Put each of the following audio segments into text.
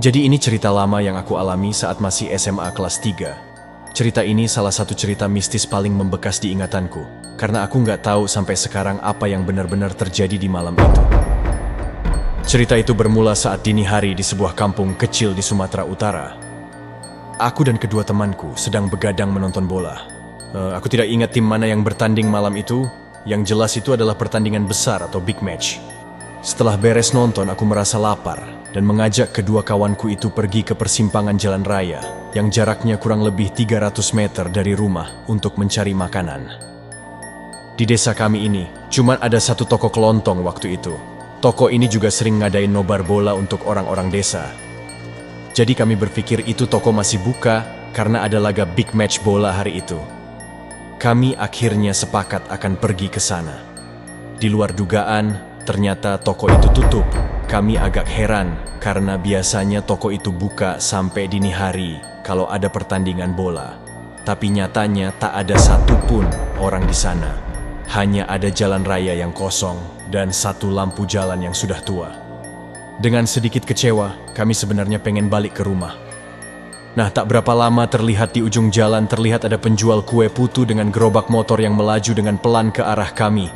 Jadi ini cerita lama yang aku alami saat masih SMA kelas 3. Cerita ini salah satu cerita mistis paling membekas di ingatanku, karena aku nggak tahu sampai sekarang apa yang benar-benar terjadi di malam itu. Cerita itu bermula saat dini hari di sebuah kampung kecil di Sumatera Utara. Aku dan kedua temanku sedang begadang menonton bola. Aku tidak ingat tim mana yang bertanding malam itu, yang jelas itu adalah pertandingan besar atau big match. Setelah beres nonton, aku merasa lapar dan mengajak kedua kawanku itu pergi ke persimpangan jalan raya yang jaraknya kurang lebih 300 meter dari rumah untuk mencari makanan. Di desa kami ini, cuma ada satu toko kelontong waktu itu. Toko ini juga sering ngadain nobar bola untuk orang-orang desa. Jadi kami berpikir itu toko masih buka karena ada laga big match bola hari itu. Kami akhirnya sepakat akan pergi ke sana. Di luar dugaan, ternyata toko itu tutup. Kami agak heran karena biasanya toko itu buka sampai dini hari kalau ada pertandingan bola. Tapi nyatanya tak ada satupun orang di sana. Hanya ada jalan raya yang kosong dan satu lampu jalan yang sudah tua. Dengan sedikit kecewa, kami sebenarnya pengen balik ke rumah. Nah, tak berapa lama terlihat di ujung jalan terlihat ada penjual kue putu dengan gerobak motor yang melaju dengan pelan ke arah kami.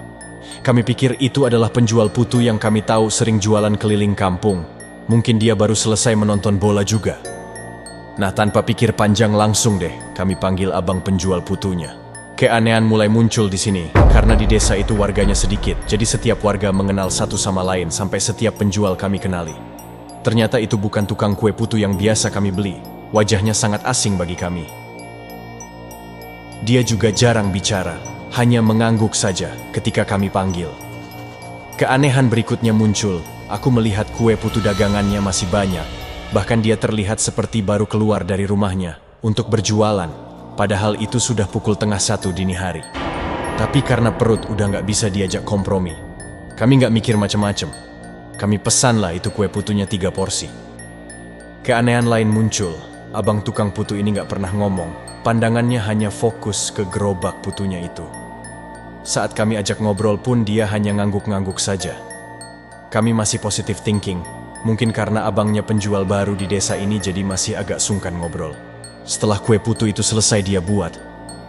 Kami pikir itu adalah penjual putu yang kami tahu sering jualan keliling kampung. Mungkin dia baru selesai menonton bola juga. Nah, tanpa pikir panjang langsung deh kami panggil abang penjual putunya. Keanehan mulai muncul di sini, karena di desa itu warganya sedikit, jadi setiap warga mengenal satu sama lain sampai setiap penjual kami kenali. Ternyata itu bukan tukang kue putu yang biasa kami beli. Wajahnya sangat asing bagi kami. Dia juga jarang bicara, hanya mengangguk saja ketika kami panggil. Keanehan berikutnya muncul. Aku melihat kue putu dagangannya masih banyak. Bahkan dia terlihat seperti baru keluar dari rumahnya untuk berjualan. Padahal itu sudah pukul 1:30 dini hari. Tapi karena perut udah nggak bisa diajak kompromi, kami nggak mikir macam-macam. Kami pesanlah itu kue putunya 3 porsi. Keanehan lain muncul. Abang tukang putu ini nggak pernah ngomong. Pandangannya hanya fokus ke gerobak putunya itu. Saat kami ajak ngobrol pun dia hanya ngangguk-ngangguk saja. Kami masih positive thinking. Mungkin karena abangnya penjual baru di desa ini jadi masih agak sungkan ngobrol. Setelah kue putu itu selesai dia buat,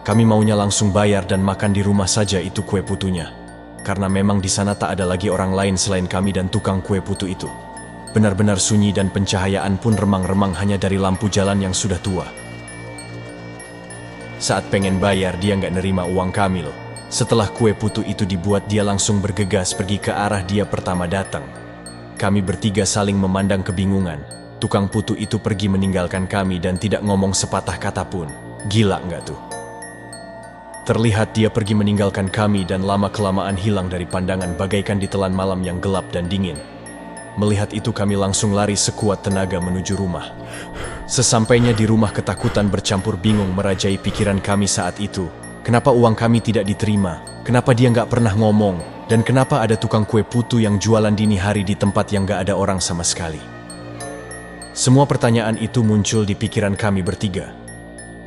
kami maunya langsung bayar dan makan di rumah saja itu kue putunya. Karena memang di sana tak ada lagi orang lain selain kami dan tukang kue putu itu. Benar-benar sunyi dan pencahayaan pun remang-remang hanya dari lampu jalan yang sudah tua. Saat pengen bayar dia nggak nerima uang kami loh. Setelah kue putu itu dibuat dia langsung bergegas pergi ke arah dia pertama datang. Kami bertiga saling memandang kebingungan. Tukang putu itu pergi meninggalkan kami dan tidak ngomong sepatah kata pun. Gila nggak tuh? Terlihat dia pergi meninggalkan kami dan lama-kelamaan hilang dari pandangan bagaikan ditelan malam yang gelap dan dingin. Melihat itu kami langsung lari sekuat tenaga menuju rumah. Sesampainya di rumah ketakutan bercampur bingung merajai pikiran kami saat itu. Kenapa uang kami tidak diterima? Kenapa dia nggak pernah ngomong? Dan kenapa ada tukang kue putu yang jualan dini hari di tempat yang nggak ada orang sama sekali? Semua pertanyaan itu muncul di pikiran kami bertiga.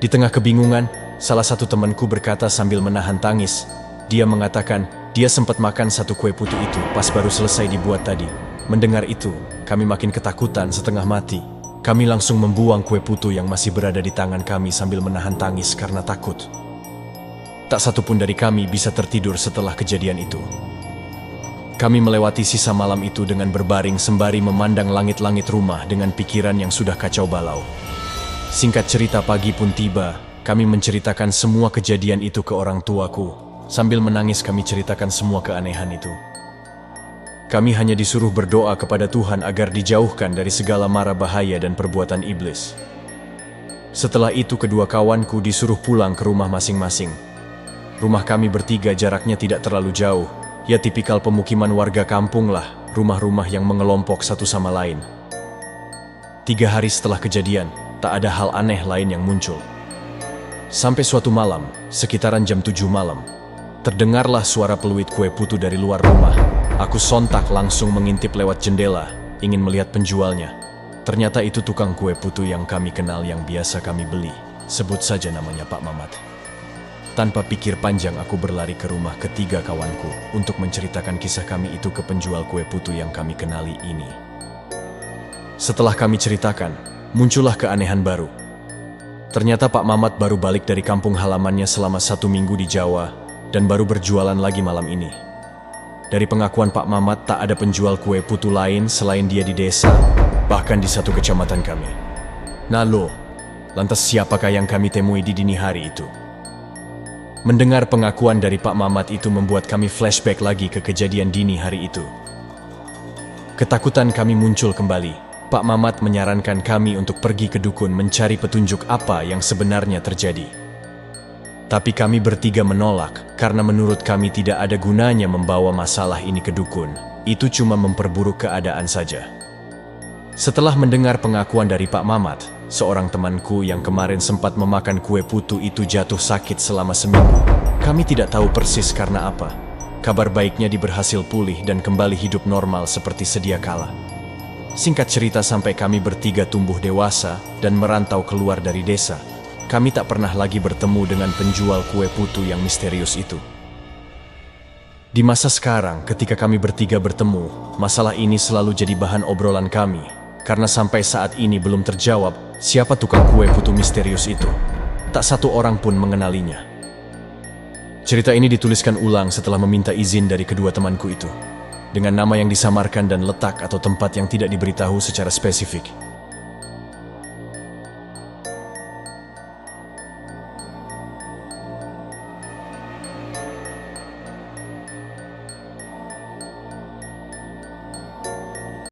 Di tengah kebingungan, salah satu temanku berkata sambil menahan tangis. Dia mengatakan dia sempat makan satu kue putu itu pas baru selesai dibuat tadi. Mendengar itu, kami makin ketakutan setengah mati. Kami langsung membuang kue putu yang masih berada di tangan kami sambil menahan tangis karena takut. Tak satu pun dari kami bisa tertidur setelah kejadian itu. Kami melewati sisa malam itu dengan berbaring sembari memandang langit-langit rumah dengan pikiran yang sudah kacau balau. Singkat cerita pagi pun tiba, kami menceritakan semua kejadian itu ke orang tuaku. Sambil menangis kami ceritakan semua keanehan itu. Kami hanya disuruh berdoa kepada Tuhan agar dijauhkan dari segala mara bahaya dan perbuatan iblis. Setelah itu kedua kawanku disuruh pulang ke rumah masing-masing. Rumah kami bertiga jaraknya tidak terlalu jauh. Ya tipikal pemukiman warga kampung lah, rumah-rumah yang mengelompok satu sama lain. 3 hari setelah kejadian, tak ada hal aneh lain yang muncul. Sampai suatu malam, sekitaran jam 7 malam, terdengarlah suara peluit kue putu dari luar rumah. Aku sontak langsung mengintip lewat jendela, ingin melihat penjualnya. Ternyata itu tukang kue putu yang kami kenal yang biasa kami beli. Sebut saja namanya Pak Mamat. Tanpa pikir panjang aku berlari ke rumah ketiga kawanku untuk menceritakan kisah kami itu ke penjual kue putu yang kami kenali ini. Setelah kami ceritakan, muncullah keanehan baru. Ternyata Pak Mamat baru balik dari kampung halamannya selama 1 minggu di Jawa dan baru berjualan lagi malam ini. Dari pengakuan Pak Mamat, tak ada penjual kue putu lain selain dia di desa, bahkan di satu kecamatan kami. Nah lo, lantas siapakah yang kami temui di dini hari itu? Mendengar pengakuan dari Pak Mamat itu membuat kami flashback lagi ke kejadian dini hari itu. Ketakutan kami muncul kembali. Pak Mamat menyarankan kami untuk pergi ke dukun mencari petunjuk apa yang sebenarnya terjadi. Tapi kami bertiga menolak karena menurut kami tidak ada gunanya membawa masalah ini ke dukun. Itu cuma memperburuk keadaan saja. Setelah mendengar pengakuan dari Pak Mamat, seorang temanku yang kemarin sempat memakan kue putu itu jatuh sakit selama seminggu. Kami tidak tahu persis karena apa. Kabar baiknya dia berhasil pulih dan kembali hidup normal seperti sedia kala. Singkat cerita, sampai kami bertiga tumbuh dewasa dan merantau keluar dari desa, kami tak pernah lagi bertemu dengan penjual kue putu yang misterius itu. Di masa sekarang, ketika kami bertiga bertemu, masalah ini selalu jadi bahan obrolan kami, karena sampai saat ini belum terjawab siapa tukang kue putu misterius itu. Tak satu orang pun mengenalinya. Cerita ini dituliskan ulang setelah meminta izin dari kedua temanku itu, dengan nama yang disamarkan dan letak atau tempat yang tidak diberitahu secara spesifik.